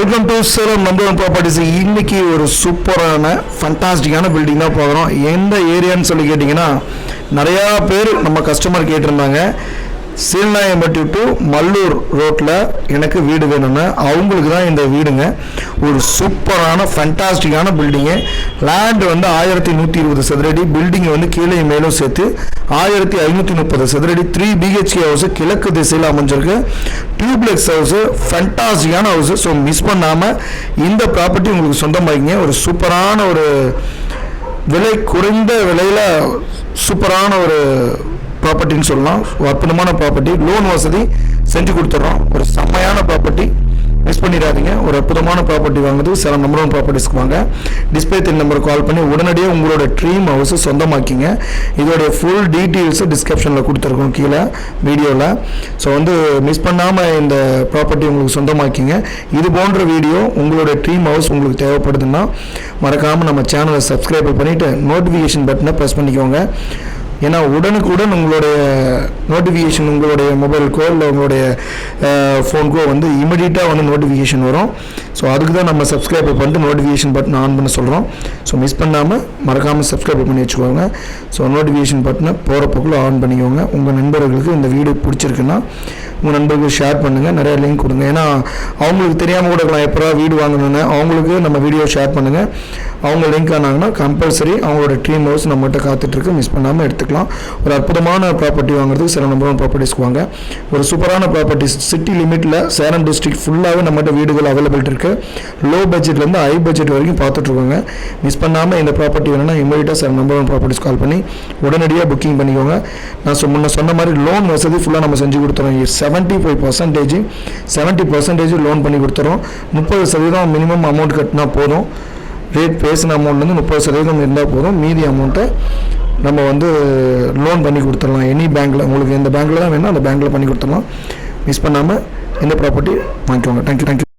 Welcome to Salem number one properties. இன்னைக்கு ஒரு சூப்பரான ஃபண்டாஸ்டிக்கான பில்டிங் தான் பார்க்குறோம். எந்த ஏரியான்னு சொல்லி கேட்டிங்கன்னா, நிறையா பேர் நம்ம கஸ்டமர் கேட்டிருந்தாங்க. சீல்நாயம்பட்டி டு மல்லூர் ரோட்டில் எனக்கு வீடு வேணும்னு. அவங்களுக்கு தான் இந்த வீடுங்க. ஒரு சூப்பரான ஃபண்டாஸ்டிக்கான பில்டிங்கு. லேண்டு வந்து 1120 சதுரடி. பில்டிங் வந்து கீழே மேலும் சேர்த்து 1530 சதுரடி. 3 BHK ஹவுஸ் கிழக்கு திசையில் அமைஞ்சிருக்கு. டியூப்ளெக்ஸ் ஹவுஸு, ஃபண்டாஸ்டிக்கான ஹவுஸு. ஸோ மிஸ் பண்ணாமல் இந்த ப்ராப்பர்ட்டி உங்களுக்கு சொந்தமாகிங்க. ஒரு சூப்பரான ஒரு விலை, குறைந்த விலையில் சூப்பரான ஒரு ப்ராப்பர்ட்டின்னு சொல்லலாம். அற்புதமான ப்ராப்பர்ட்டி. லோன் வசதி செஞ்சு கொடுத்துட்றோம். ஒரு செம்மையான ப்ராப்பர்ட்டி, மிஸ் பண்ணிடாதீங்க. ஒரு அற்புதமான ப்ராப்பர்ட்டி வாங்குது சேலம் நம்பர் ஒன் ப்ராப்பர்ட்டிஸ்க்கு வாங்க. டிஸ்பிளே தென் நம்பருக்கு கால் பண்ணி உடனடியாக உங்களோட ட்ரீம் ஹவுஸை சொந்தமாக்கிங்க. இதோடைய ஃபுல் டீட்டெயில்ஸு டிஸ்கிரிப்ஷனில் கொடுத்துருக்கோம் கீழே வீடியோவில். ஸோ வந்து மிஸ் பண்ணாமல் இந்த ப்ராப்பர்ட்டி உங்களுக்கு சொந்தமாக்கிங்க. இது போன்ற வீடியோ உங்களோட ட்ரீம் ஹவுஸ் உங்களுக்கு தேவைப்படுதுன்னா மறக்காமல் நம்ம சேனலை சப்ஸ்கிரைப் பண்ணிவிட்டு நோட்டிஃபிகேஷன் பட்டனை ப்ரெஸ் பண்ணிக்கோங்க. ஏன்னா உடனுக்குடன் உங்களுடைய நோட்டிஃபிகேஷன் உங்களுடைய மொபைலுக்கோ இல்லை உங்களுடைய ஃபோனுக்கோ வந்து இமிடியட்டாக வந்து நோட்டிஃபிகேஷன் வரும். ஸோ அதுக்கு தான் நம்ம சப்ஸ்கிரைப் பண்ணிட்டு நோட்டிஃபிகேஷன் பட்டன் ஆன் பண்ண சொல்கிறோம். ஸோ மிஸ் பண்ணாமல் மறக்காமல் சப்ஸ்கிரைப் பண்ணி வச்சுக்கோங்க. ஸோ நோட்டிஃபிகேஷன் பட்டனை போகிறப்பக்குள்ளே ஆன் பண்ணிக்கோங்க. உங்கள் நண்பர்களுக்கு இந்த வீடியோ பிடிச்சிருக்குன்னா உங்கள் நண்பர்களுக்கு ஷேர் பண்ணுங்கள். நிறைய லிங்க் கொடுங்க. ஏன்னா அவங்களுக்கு தெரியாமல் கூட இருக்கலாம் எப்போ வீடு வாங்கணுன்னு. அவங்களுக்கு நம்ம வீடியோ ஷேர் பண்ணுங்கள். அவங்க லிங்க் ஆனாங்கன்னா கம்பல்சரி அவங்களோட ட்ரீம் ஹவுஸ் நம்மகிட்ட காத்துட்ருக்கு. மிஸ் பண்ணாமல் எடுத்துக்கலாம். ஒரு அற்புதமான ப்ராப்பர்ட்டி வாங்குறதுக்கு சேலம் நம்பர் ஒன் ப்ராப்பர்ட்டிஸ்க்கு வாங்க. ஒரு சூப்பரான ப்ராப்பர்ட்டிஸ் சிட்டி லிமிட்டில் சேலம் டிஸ்ட்ரிக்ட் ஃபுல்லாகவே நம்மகிட்ட வீடுகள் அவைலபிள் இருக்குது. லோ பட்ஜெட்லேருந்து ஹை பட்ஜெட் வரைக்கும் பார்த்துட்ருக்கோங்க. மிஸ் பண்ணாமல் இந்த ப்ராப்பர்ட்டி வேணும்னா இமீடியட்டாக சேலம் நம்பர் ஒன் ப்ராப்பர்ட்டிஸ் கால் பண்ணி உடனடியாக புக்கிங் பண்ணிக்கோங்க. நான் முன்ன சொன்ன மாதிரி லோன் வசதி ஃபுல்லாக நம்ம செஞ்சு கொடுத்துறோம். 70% லோன் பண்ணி கொடுத்துறோம். 30% மினிமம் அமௌண்ட் கட்டினா போதும். ரேட் பேசின அமௌண்ட்லேருந்து 30% இருந்தால் போதும். மீதி அமௌண்ட்டை நம்ம வந்து லோன் பண்ணி கொடுத்துடலாம். எனி பேங்க்கில் உங்களுக்கு எந்த பேங்க்கில் தான் வேணும் அந்த பேங்க்கில் பண்ணி கொடுத்துடலாம். மிஸ் பண்ணாமல் இந்த ப்ராப்பர்ட்டி வாங்கிக்கோங்க. தேங்க்யூ.